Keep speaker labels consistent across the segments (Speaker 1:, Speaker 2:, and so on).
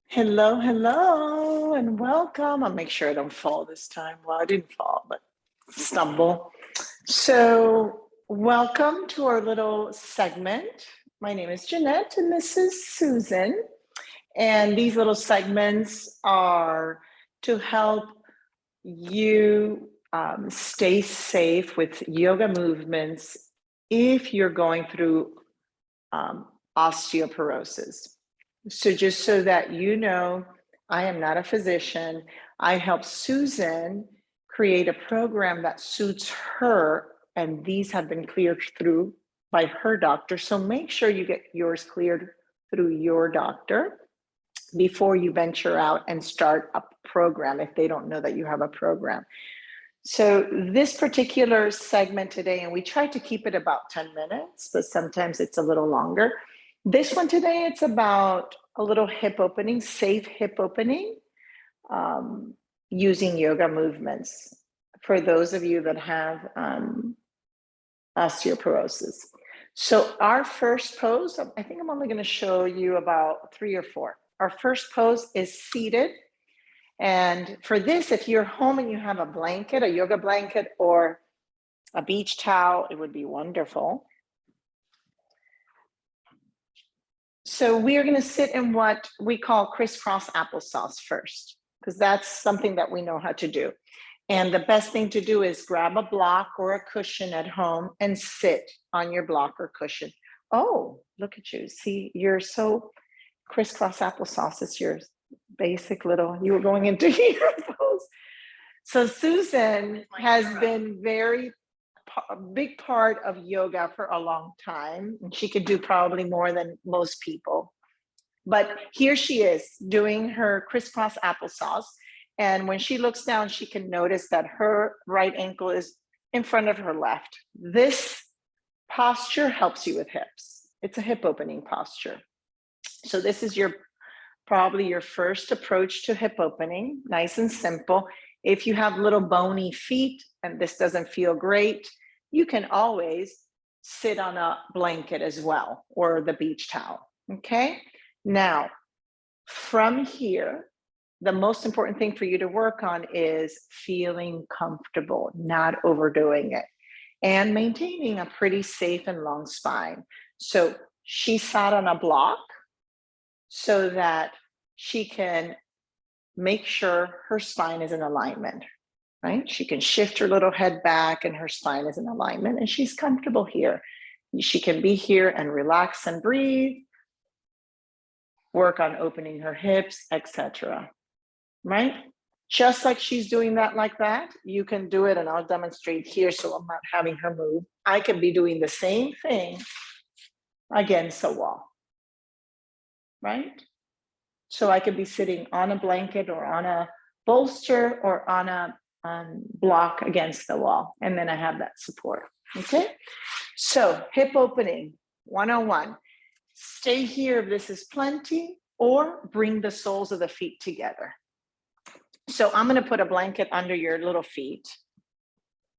Speaker 1: Hello, hello, and welcome. I'll make sure I don't fall this time. Well, I didn't fall, but stumble. So, welcome to our little segment. My name is Jeanette, and this is Susan. And these little segments are to help you stay safe with yoga movements if you're going through osteoporosis. So just so that you know, I am not a physician. I help Susan create a program that suits her, and these have been cleared through by her doctor. So make sure you get yours cleared through your doctor before you venture out and start a program if they don't know that you have a program. So this particular segment today, and we try to keep it about 10 minutes, but sometimes it's a little longer. This one today, it's about a little hip opening, safe hip opening, using yoga movements for those of you that have osteoporosis. So our first pose, I think I'm only going to show you about 3 or 4. Our first pose is seated. And for this, if you're home and you have a blanket, a yoga blanket, or a beach towel, it would be wonderful. So we are going to sit in what we call crisscross applesauce first, because that's something that we know how to do. And the best thing to do is grab a block or a cushion at home and sit on your block or cushion. Oh, look at you. See, you're so crisscross applesauce. It's your basic little, you were going into your pose. So Susan has been a big part of yoga for a long time, and she could do probably more than most people. But here she is doing her crisscross applesauce. And when she looks down, she can notice that her right ankle is in front of her left. This posture helps you with hips. It's a hip opening posture. So this is probably your first approach to hip opening, nice and simple. If you have little bony feet and this doesn't feel great, you can always sit on a blanket as well, or the beach towel, okay? Now, from here, the most important thing for you to work on is feeling comfortable, not overdoing it, and maintaining a pretty safe and long spine. So she sat on a block so that she can make sure her spine is in alignment, right? She can shift her little head back and her spine is in alignment, and she's comfortable here. She can be here and relax and breathe, work on opening her hips, etc. Right? Just like she's doing that like that, you can do it, and I'll demonstrate here so I'm not having her move. I can be doing the same thing against a wall, right? So I could be sitting on a blanket or on a bolster or on a block against the wall, and then I have that support, okay? So hip opening, 101. Stay here if this is plenty, or bring the soles of the feet together. So I'm gonna put a blanket under your little feet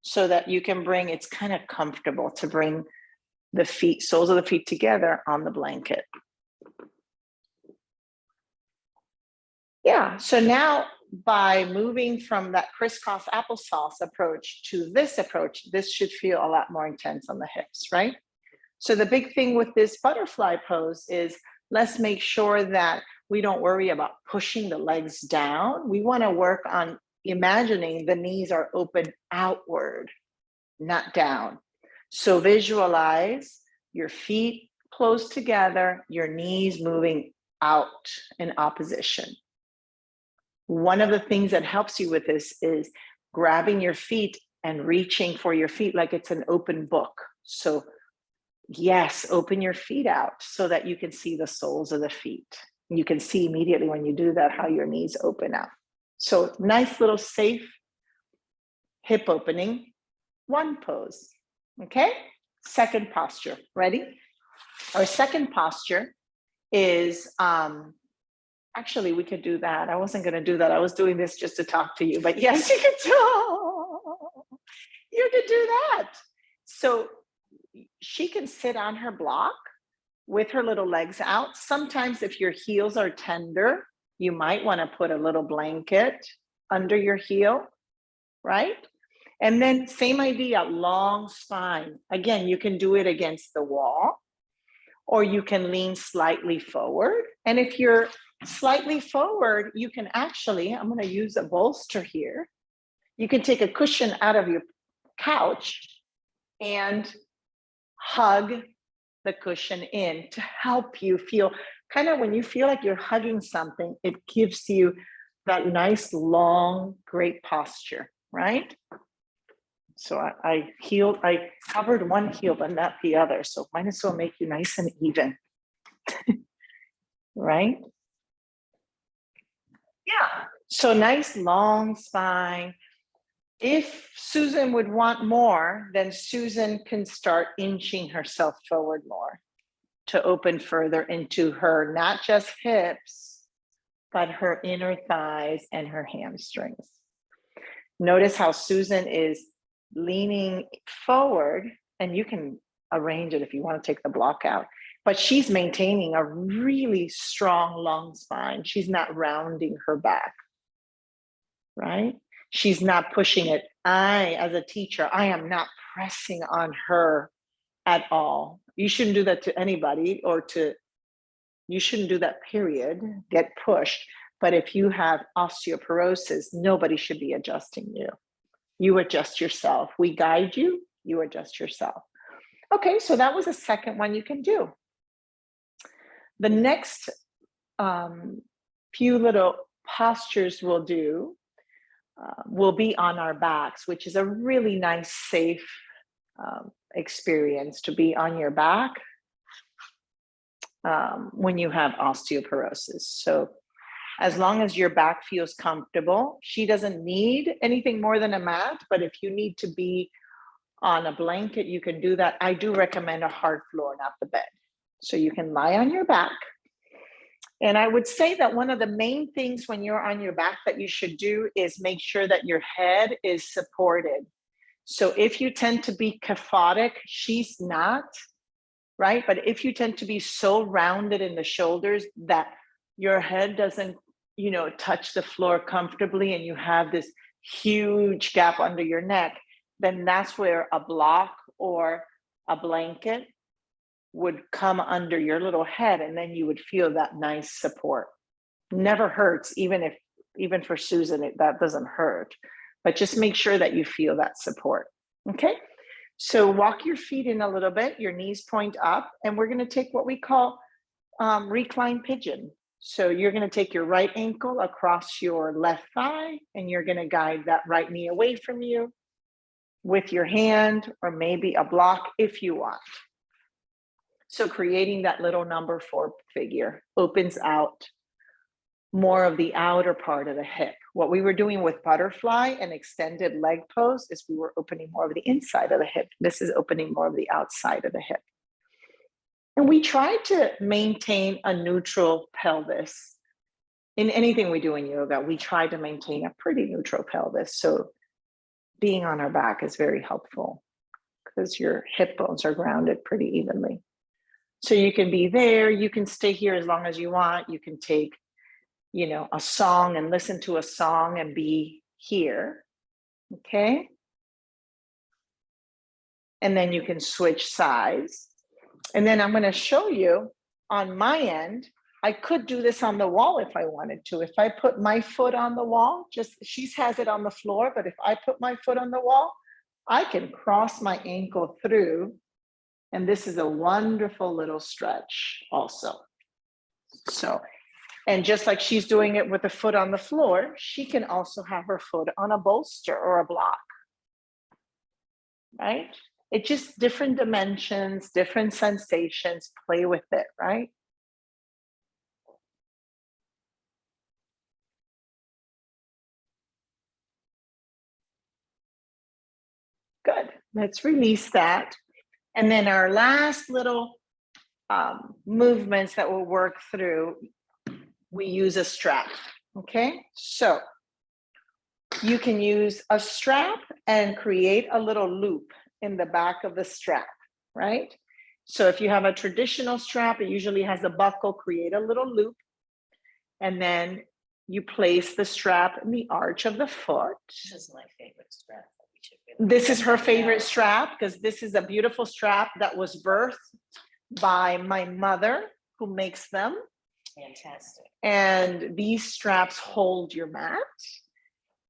Speaker 1: so that you can bring, it's kind of comfortable to bring the feet, soles of the feet together on the blanket. Yeah, so now by moving from that crisscross applesauce approach to this approach, this should feel a lot more intense on the hips, right? So the big thing with this butterfly pose is let's make sure that we don't worry about pushing the legs down. We want to work on imagining the knees are open outward, not down. So visualize your feet close together, your knees moving out in opposition. One of the things that helps you with this is grabbing your feet and reaching for your feet like it's an open book. So yes, open your feet out so that you can see the soles of the feet. You can see immediately when you do that how your knees open up. So nice little safe hip opening, one pose, okay? Second posture, ready? Our second posture is, actually we could do that. I wasn't gonna do that. I was doing this just to talk to you, but yes, you could do that. So she can sit on her block with her little legs out. Sometimes if your heels are tender, You might want to put a little blanket under your heel, right? And then same idea, long spine. Again, you can do it against the wall, or you can lean slightly forward. And if you're slightly forward, you can actually, I'm going to use a bolster here. You can take a cushion out of your couch and hug the cushion in to help you feel, kind of when you feel like you're hugging something, it gives you that nice, long, great posture, right? So I covered one heel, but not the other. So might as well make you nice and even, right? Yeah, so nice long spine. If Susan would want more, then Susan can start inching herself forward more to open further into her, not just hips, but her inner thighs and her hamstrings. Notice how Susan is leaning forward, and you can arrange it if you want to take the block out, but she's maintaining a really strong long spine. She's not rounding her back, right? She's not pushing it. As a teacher, I am not pressing on her at all. You shouldn't do that to anybody, you shouldn't do that, period, get pushed. But if you have osteoporosis, nobody should be adjusting you. You adjust yourself. We guide you, you adjust yourself. Okay, so that was the second one you can do. The next few little postures we'll do will be on our backs, which is a really nice, safe experience to be on your back when you have osteoporosis. So as long as your back feels comfortable, she doesn't need anything more than a mat, but if you need to be on a blanket, you can do that. I do recommend a hard floor, not the bed. So you can lie on your back. And I would say that one of the main things when you're on your back that you should do is make sure that your head is supported. So if you tend to be kyphotic, she's not, right? But if you tend to be so rounded in the shoulders that your head doesn't, touch the floor comfortably and you have this huge gap under your neck, then that's where a block or a blanket would come under your little head, and then you would feel that nice support. Never hurts, even for Susan, that doesn't hurt, but just make sure that you feel that support. Okay, so walk your feet in a little bit, your knees point up, and we're going to take what we call recline pigeon. So you're going to take your right ankle across your left thigh, and you're going to guide that right knee away from you with your hand, or maybe a block if you want. So creating that little number 4 figure opens out more of the outer part of the hip. What we were doing with butterfly and extended leg pose is we were opening more of the inside of the hip. This is opening more of the outside of the hip. And we try to maintain a neutral pelvis. In anything we do in yoga, we try to maintain a pretty neutral pelvis. So being on our back is very helpful because your hip bones are grounded pretty evenly. So you can be there, you can stay here as long as you want. You can take, a song and listen to a song and be here, okay? And then you can switch sides. And then I'm gonna show you on my end, I could do this on the wall if I wanted to. If I put my foot on the wall, she has it on the floor, but if I put my foot on the wall, I can cross my ankle through. And this is a wonderful little stretch also. So, and just like she's doing it with the foot on the floor, she can also have her foot on a bolster or a block, right? It's just different dimensions, different sensations, play with it, right? Good, let's release that. And then our last little movements that we'll work through, we use a strap, okay? So you can use a strap and create a little loop in the back of the strap, right? So if you have a traditional strap, it usually has a buckle, create a little loop. And then you place the strap in the arch of the foot.
Speaker 2: This is my favorite strap.
Speaker 1: This is her favorite strap because this is a beautiful strap that was birthed by my mother, who makes them.
Speaker 2: Fantastic.
Speaker 1: And these straps hold your mat,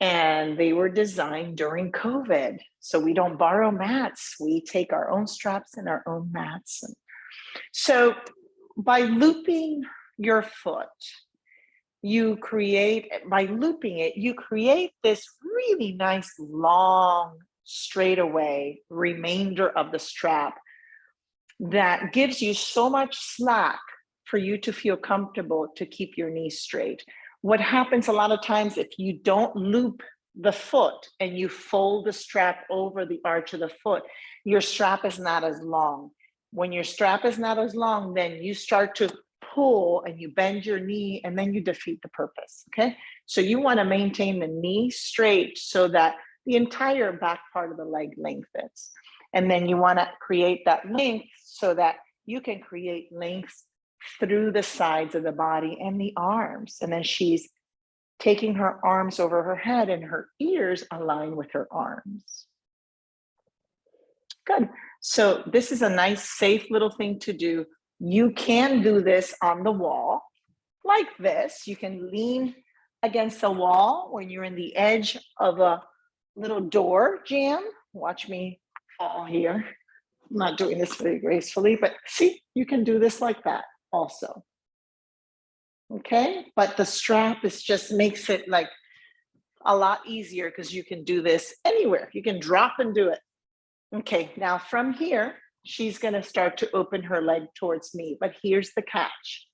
Speaker 1: and they were designed during COVID. So we don't borrow mats. We take our own straps and our own mats. So by looping your foot, by looping it, you create this really nice, long, straightaway remainder of the strap that gives you so much slack for you to feel comfortable to keep your knees straight. What happens a lot of times if you don't loop the foot and you fold the strap over the arch of the foot, your strap is not as long. When your strap is not as long, then you start to pull and you bend your knee, and then you defeat the purpose, okay? So you wanna maintain the knee straight so that the entire back part of the leg lengthens. And then you wanna create that length so that you can create length through the sides of the body and the arms. And then she's taking her arms over her head and her ears align with her arms. Good. So this is a nice, safe little thing to do. You can do this on the wall like this. You can lean against the wall when you're in the edge of a little door jamb. Watch me fall here. I'm not doing this very gracefully, but see, you can do this like that also. Okay, but the strap just makes it like a lot easier because you can do this anywhere. You can drop and do it. Okay, now from here, she's gonna start to open her leg towards me, but here's the catch.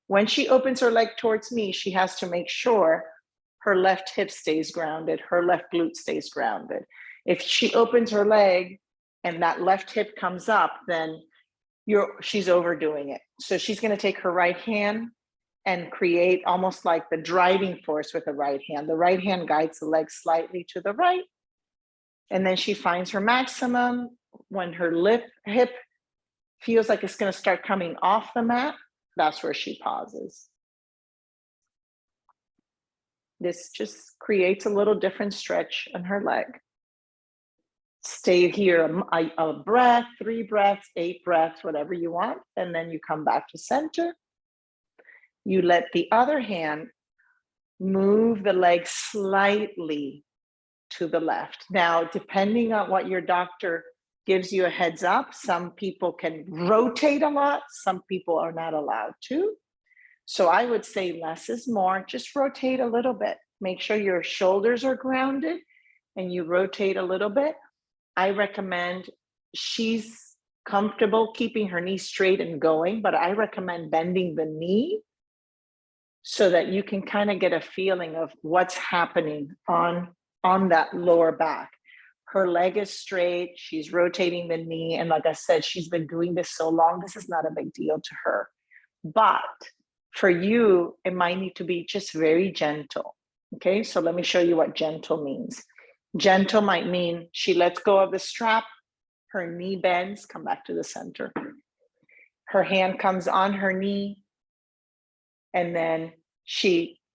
Speaker 1: When she opens her leg towards me, she has to make sure her left hip stays grounded, her left glute stays grounded. If she opens her leg and that left hip comes up, then she's overdoing it. So she's gonna take her right hand and create almost like the driving force with the right hand. The right hand guides the leg slightly to the right, and then she finds her maximum when her hip feels like it's gonna start coming off the mat. That's where she pauses. This just creates a little different stretch in her leg. Stay here a breath, 3 breaths, 8 breaths, whatever you want, and then you come back to center. You let the other hand move the leg slightly to the left. Now, depending on what your doctor gives you a heads up, some people can rotate a lot, some people are not allowed to. So I would say less is more, just rotate a little bit. Make sure your shoulders are grounded and you rotate a little bit. I recommend, she's comfortable keeping her knee straight and going, but I recommend bending the knee so that you can kind of get a feeling of what's happening on that lower back. Her leg is straight, she's rotating the knee, and like I said, she's been doing this so long, this is not a big deal to her. But for you, it might need to be just very gentle, okay? So let me show you what gentle means. Gentle might mean she lets go of the strap, her knee bends, come back to the center. Her hand comes on her knee, and then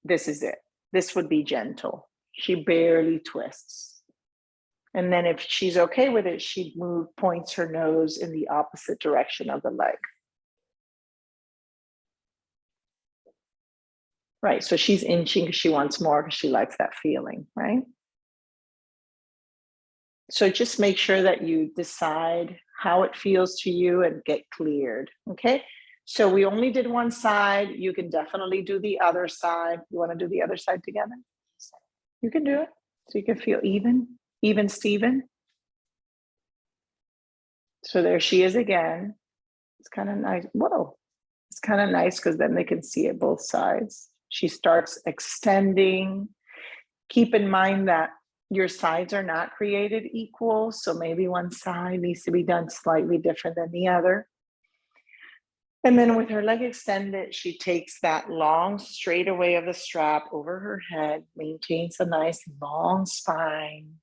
Speaker 1: this is it. This would be gentle. She barely twists. And then if she's okay with it, she'd points her nose in the opposite direction of the leg. Right, so she's inching because she wants more because she likes that feeling, right? So just make sure that you decide how it feels to you and get cleared, okay? So we only did one side. You can definitely do the other side. You want to do the other side together? You can do it. So you can feel even Steven. So there she is again. It's kind of nice. Whoa, it's kind of nice because then they can see it both sides. She starts extending. Keep in mind that your sides are not created equal. So maybe one side needs to be done slightly different than the other. And then with her leg extended, she takes that long straightaway of the strap over her head, maintains a nice long spine.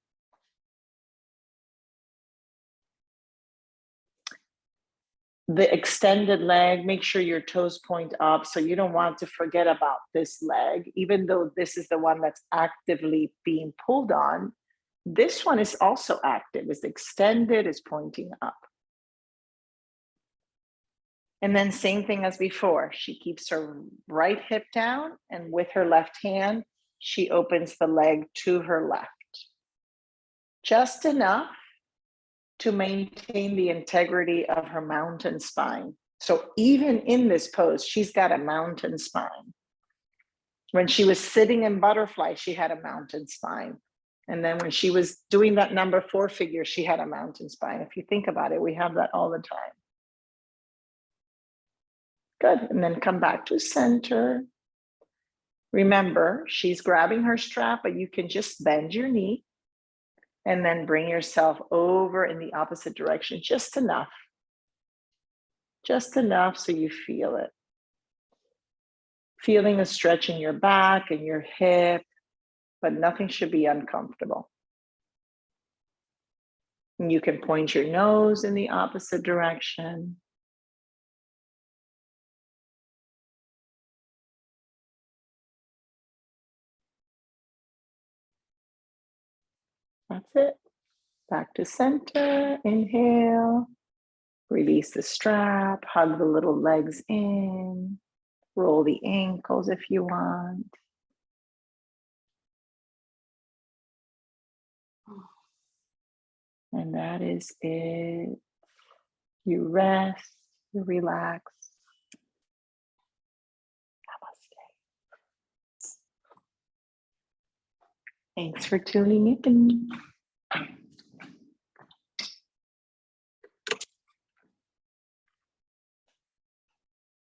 Speaker 1: the extended leg, make sure your toes point up. So you don't want to forget about this leg, even though this is the one that's actively being pulled on. This one is also active, it's extended, is pointing up. And then same thing as before, she keeps her right hip down, and with her left hand, she opens the leg to her left. Just enough to maintain the integrity of her mountain spine. So even in this pose, she's got a mountain spine. When she was sitting in butterfly, she had a mountain spine. And then when she was doing that number 4 figure, she had a mountain spine. If you think about it, we have that all the time. Good, and then come back to center. Remember, she's grabbing her strap, but you can just bend your knee and then bring yourself over in the opposite direction, just enough so you feel it. Feeling a stretch in your back and your hip, but nothing should be uncomfortable. And you can point your nose in the opposite direction. That's it. Back to center, inhale, release the strap, hug the little legs in, roll the ankles if you want. And that is it. You rest, you relax. Namaste. Thanks for tuning in.